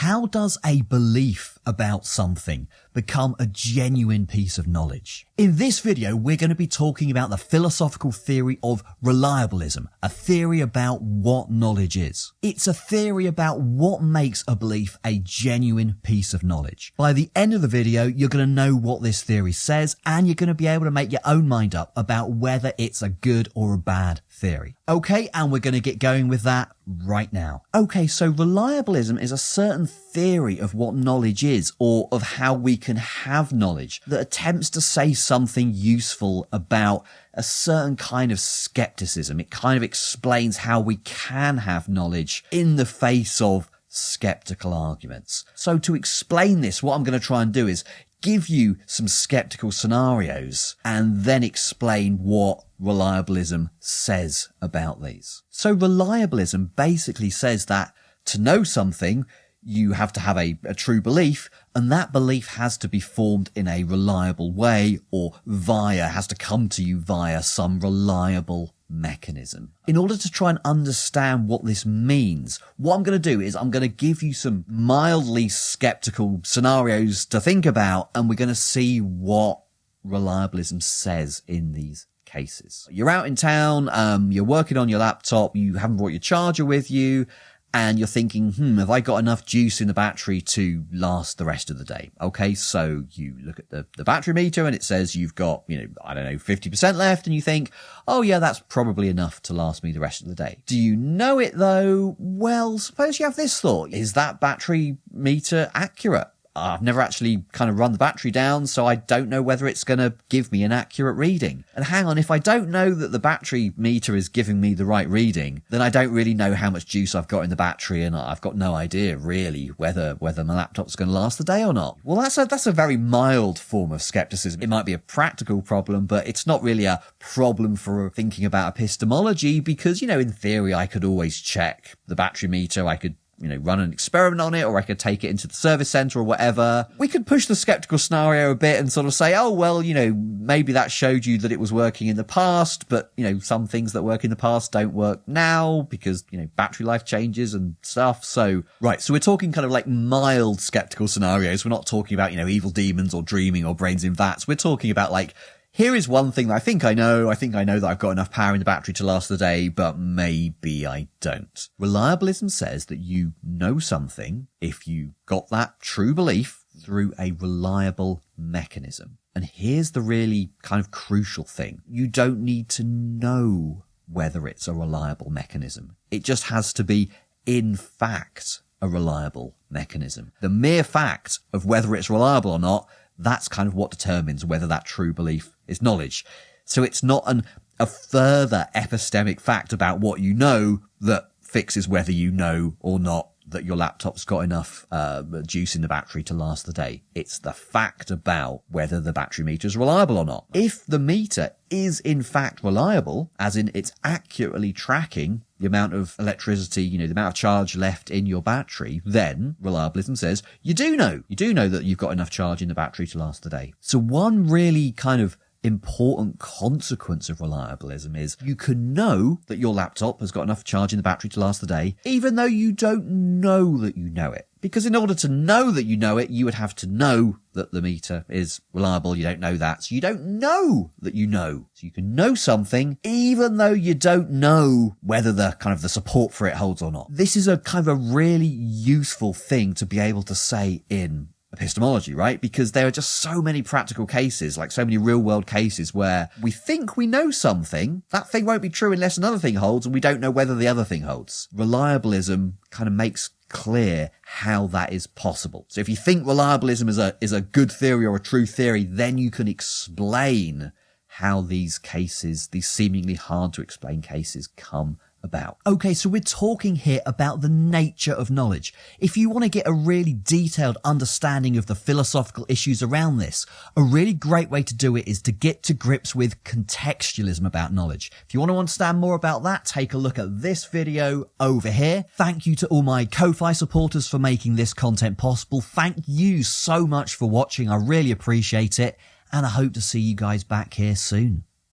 How does a belief about something become a genuine piece of knowledge? In this video, we're going to be talking about the philosophical theory of reliabilism, a theory about what knowledge is. It's a theory about what makes a belief a genuine piece of knowledge. By the end of the video, you're going to know what this theory says, and you're going to be able to make your own mind up about whether it's a good or a bad theory. Okay, and we're going to get going with that right now. Okay, so reliabilism is a certain theory of what knowledge is, or of how we can have knowledge, that attempts to say something useful about a certain kind of skepticism. It kind of explains how we can have knowledge in the face of skeptical arguments. So to explain this, what I'm going to try and do is give you some skeptical scenarios and then explain what reliabilism says about these. So reliabilism basically says that to know something, you have to have a true belief, and that belief has to be formed in a reliable way, or has to come to you via some reliable mechanism. In order to try and understand what this means, what I'm going to do is I'm going to give you some mildly skeptical scenarios to think about, and we're going to see what reliabilism says in these cases. You're out in town, you're working on your laptop, you haven't brought your charger with you, and you're thinking, have I got enough juice in the battery to last the rest of the day? Okay, so you look at the battery meter and it says you've got, 50% left, and you think, oh yeah, that's probably enough to last me the rest of the day. Do you know it though? Well, suppose you have this thought. Is that battery meter accurate? I've never actually kind of run the battery down, so I don't know whether it's going to give me an accurate reading. And hang on, if I don't know that the battery meter is giving me the right reading, then I don't really know how much juice I've got in the battery, and I've got no idea really whether my laptop's going to last the day or not. Well, that's a very mild form of skepticism. It might be a practical problem, but it's not really a problem for thinking about epistemology, because, in theory, I could always check the battery meter. I could run an experiment on it, or I could take it into the service center or whatever. We could push the skeptical scenario a bit and sort of say, oh, well, maybe that showed you that it was working in the past, but, some things that work in the past don't work now because, battery life changes and stuff. So we're talking kind of like mild skeptical scenarios. We're not talking about, evil demons or dreaming or brains in vats. We're talking about like, here is one thing that I think I know. I think I know that I've got enough power in the battery to last the day, but maybe I don't. Reliabilism says that you know something if you got that true belief through a reliable mechanism. And here's the really kind of crucial thing. You don't need to know whether it's a reliable mechanism. It just has to be, in fact, a reliable mechanism. The mere fact of whether it's reliable or not, that's kind of what determines whether that true belief is knowledge. So it's not a further epistemic fact about what you know that fixes whether you know or not that your laptop's got enough juice in the battery to last the day. It's the fact about whether the battery meter is reliable or not. If the meter is in fact reliable, as in it's accurately tracking the amount of electricity, the amount of charge left in your battery, then reliabilism says you do know that you've got enough charge in the battery to last the day. So one really kind of important consequence of reliabilism is you can know that your laptop has got enough charge in the battery to last the day, even though you don't know that you know it. Because in order to know that you know it, you would have to know that the meter is reliable. You don't know that, so you don't know that you know. So you can know something even though you don't know whether the support for it holds or not. This is a kind of a really useful thing to be able to say in epistemology, right? Because there are just so many practical cases, like so many real world cases where we think we know something, that thing won't be true unless another thing holds, and we don't know whether the other thing holds. Reliabilism kind of makes clear how that is possible. So if you think reliabilism is a good theory or a true theory, then you can explain how these cases, these seemingly hard to explain cases, come about. Okay, so we're talking here about the nature of knowledge. If you want to get a really detailed understanding of the philosophical issues around this, a really great way to do it is to get to grips with contextualism about knowledge. If you want to understand more about that, take a look at this video over here. Thank you to all my Ko-Fi supporters for making this content possible. Thank you so much for watching. I really appreciate it, and I hope to see you guys back here soon.